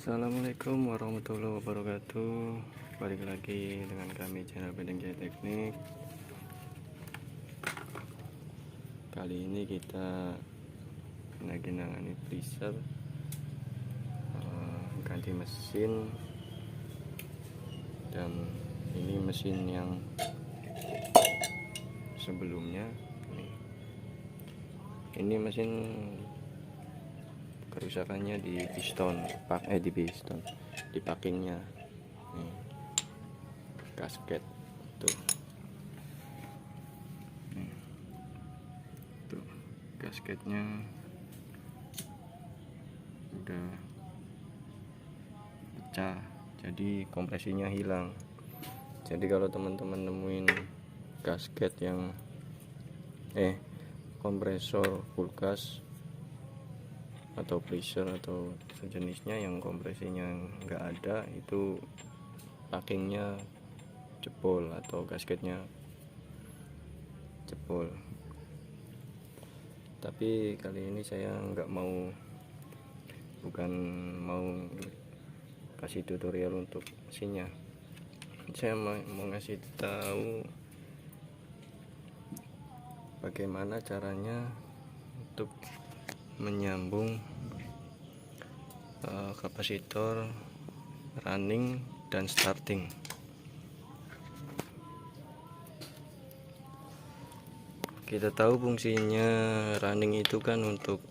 Assalamualaikum warahmatullahi wabarakatuh. Balik lagi dengan kami channel Bedeng Jaya Teknik. Kali ini kita lagi nangani freezer, ganti mesin. Dan ini mesin yang sebelumnya. Ini mesin kerusakannya di piston, di packingnya, nih, gasket tuh, tuh gasketnya udah pecah, jadi kompresinya hilang. Jadi kalau teman-teman nemuin gasket yang kompresor kulkas atau freezer atau sejenisnya yang kompresinya nggak ada, itu packingnya jebol atau gasketnya jebol. Tapi kali ini saya bukan mau kasih tutorial untuk mesinnya. Saya mau ngasih tahu bagaimana caranya untuk menyambung kapasitor running dan starting. Kita tahu fungsinya running itu kan untuk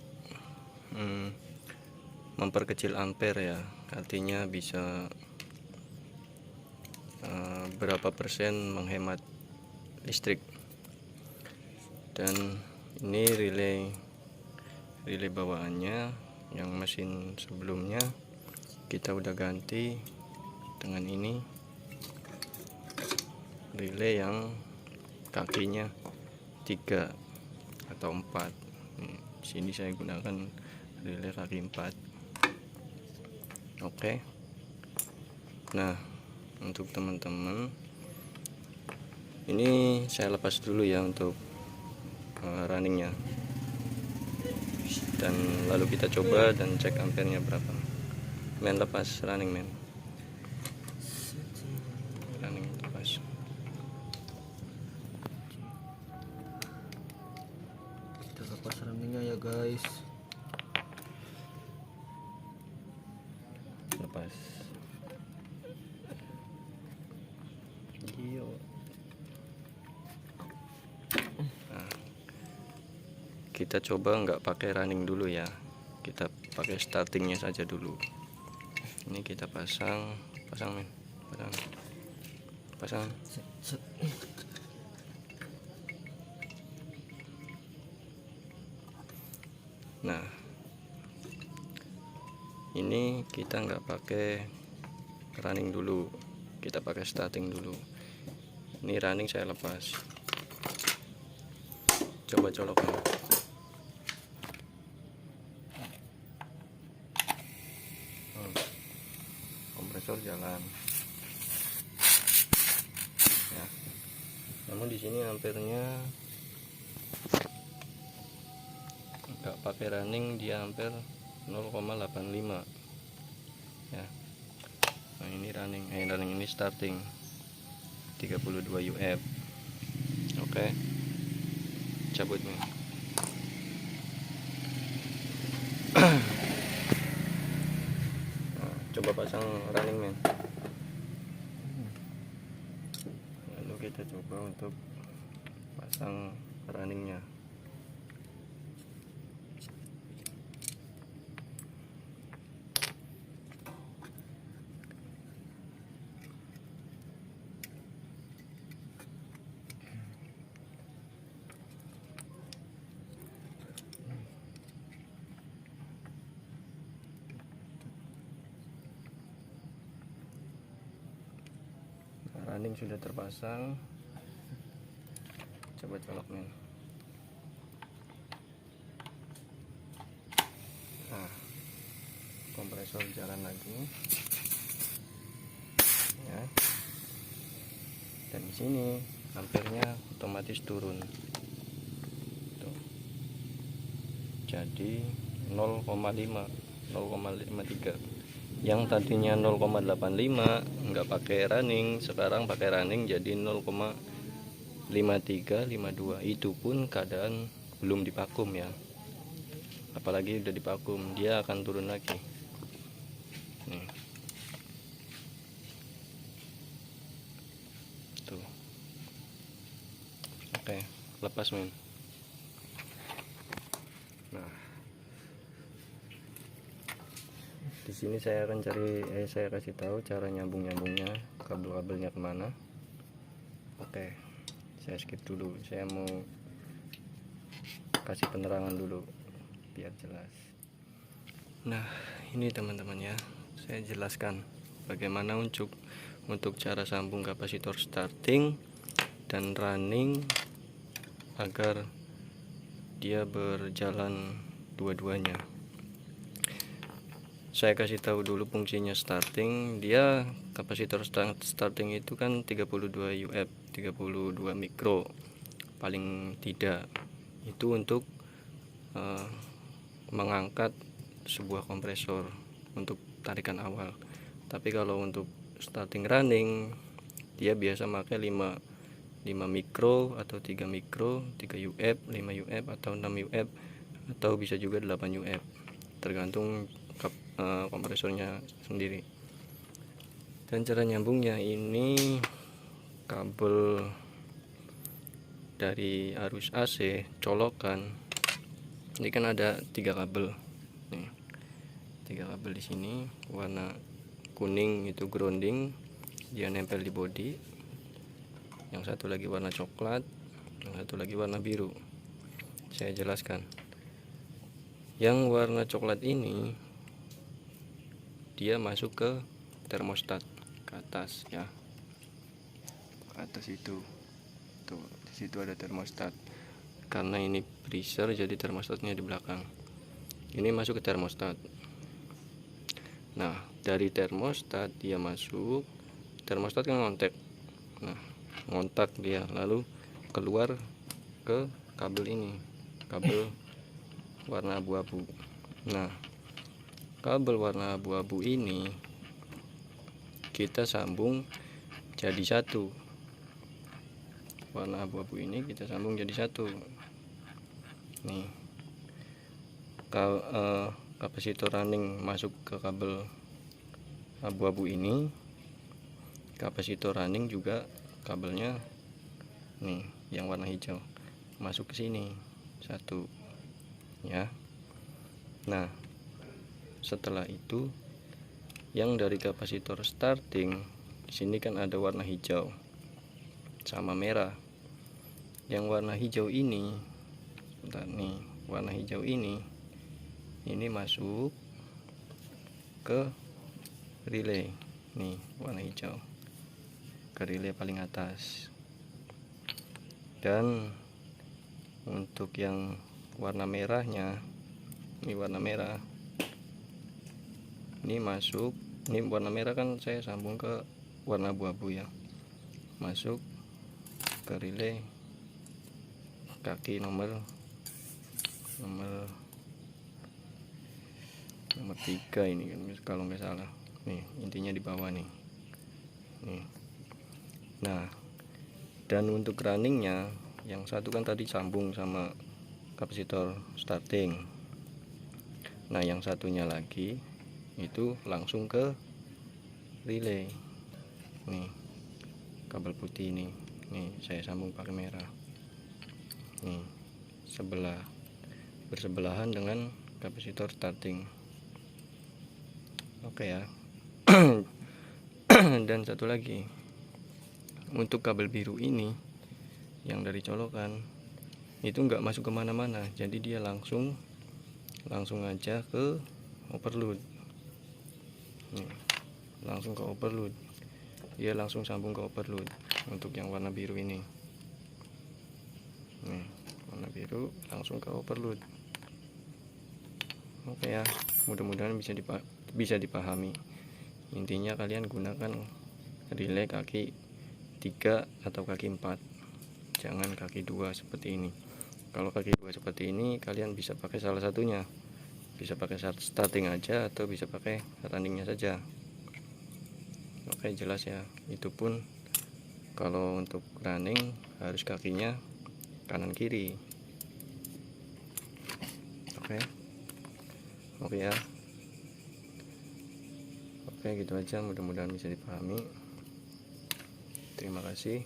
memperkecil ampere ya, artinya bisa berapa persen menghemat listrik. Dan ini relay bawaannya yang mesin sebelumnya kita udah ganti dengan ini relay yang kakinya 3 atau 4. Di sini saya gunakan relay kaki 4. Oke. Nah, untuk teman-teman, ini saya lepas dulu ya untuk runningnya, dan lalu kita coba dan cek ampernya berapa. Men, lepas running, men. Running lepas. Kita lepas runningnya ya guys. Lepas. Nah, kita coba nggak pakai running dulu ya, kita pakai startingnya saja dulu. Ini kita pasang men, pasang. Nah, ini kita nggak pakai running dulu, kita pakai starting dulu. Ini running saya lepas. Coba coloknya. Kompresor jalan. Ya. Namun di sini ampernya nggak pakai running, dia ampere 0,85 ya. Nah, ini running ini starting 32 UF. Oke, cabut nih. Nah, coba pasang running, men. Lalu kita coba untuk pasang runningnya. Running sudah terpasang. Coba colok, men. Nah, kompresor jalan lagi ya. Dan di sini ampernya otomatis turun tuh. Jadi 0,53. Yang tadinya 0,85 nggak pakai running, sekarang pakai running jadi 0,5352. Itu pun keadaan belum divakum ya, apalagi udah divakum dia akan turun lagi nih. Tuh. Oke, lepas men. Nah, di sini saya akan saya kasih tahu cara nyambungnya kabel-kabelnya kemana. Oke, saya skip dulu, saya mau kasih penerangan dulu biar jelas. Nah, ini teman-teman ya, saya jelaskan bagaimana untuk cara sambung kapasitor starting dan running agar dia berjalan dua-duanya. Saya kasih tahu dulu fungsinya starting. Dia kapasitor starting itu kan 32 UF, 32 mikro paling tidak. Itu untuk mengangkat sebuah kompresor untuk tarikan awal. Tapi kalau untuk starting running dia biasa pakai 5 mikro atau 3 mikro, 3 UF, 5 UF atau 6 UF atau bisa juga 8 UF, tergantung kompresornya sendiri. Dan cara nyambungnya ini kabel dari arus AC colokan. Ini kan ada 3 kabel nih, 3 kabel di sini. Warna kuning itu grounding, dia nempel di bodi. Yang satu lagi warna coklat, yang satu lagi warna biru. Saya jelaskan. Yang warna coklat ini dia masuk ke termostat ke atas ya, ke atas itu. Tuh, di situ ada termostat. Karena ini freezer jadi termostatnya di belakang. Ini masuk ke termostat. Nah, dari termostat dia masuk, termostat kan ngontek. Nah, ngontak dia lalu keluar ke kabel ini, kabel warna abu-abu. Nah, kabel warna abu-abu ini kita sambung jadi satu. Warna abu-abu ini kita sambung jadi satu nih. Kapasitor running masuk ke kabel abu-abu ini, kapasitor running juga kabelnya nih yang warna hijau masuk ke sini satu ya. Nah, setelah itu yang dari kapasitor starting di sini kan ada warna hijau sama merah. Yang warna hijau ini, bentar nih, warna hijau ini masuk ke relay nih, warna hijau ke relay paling atas. Dan untuk yang warna merahnya, ini warna merah, ini masuk, ini warna merah kan saya sambung ke warna abu-abu ya, masuk ke relay kaki nomor 3 ini kan kalau nggak salah nih, intinya di bawah nih. Nah, dan untuk runningnya yang satu kan tadi sambung sama kapasitor starting. Nah, yang satunya lagi itu langsung ke relay nih, kabel putih ini nih saya sambung pakai merah nih, bersebelahan dengan kapasitor starting. Oke ya. Dan satu lagi untuk kabel biru ini yang dari colokan itu nggak masuk kemana-mana, jadi dia langsung aja ke overload nih, langsung ke overload, dia langsung sambung ke overload. Untuk yang warna biru ini nih, warna biru langsung ke overload. Oke ya, mudah-mudahan bisa dipahami. Intinya kalian gunakan relay kaki 3 atau kaki 4, jangan kaki 2 seperti ini. Kalau kaki 2 seperti ini kalian bisa pakai salah satunya, bisa pakai starting aja atau bisa pakai runningnya saja. Oke, jelas ya. Itu pun kalau untuk running harus kakinya kanan kiri. Oke ya. Oke, gitu aja, mudah-mudahan bisa dipahami. Terima kasih.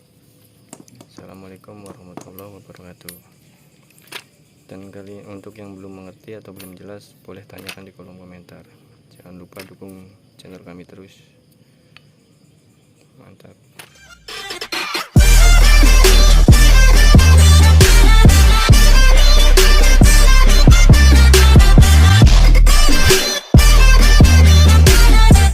Assalamualaikum warahmatullahi wabarakatuh. Dan untuk yang belum mengerti atau belum jelas, boleh tanyakan di kolom komentar. Jangan lupa dukung channel kami terus. Mantap.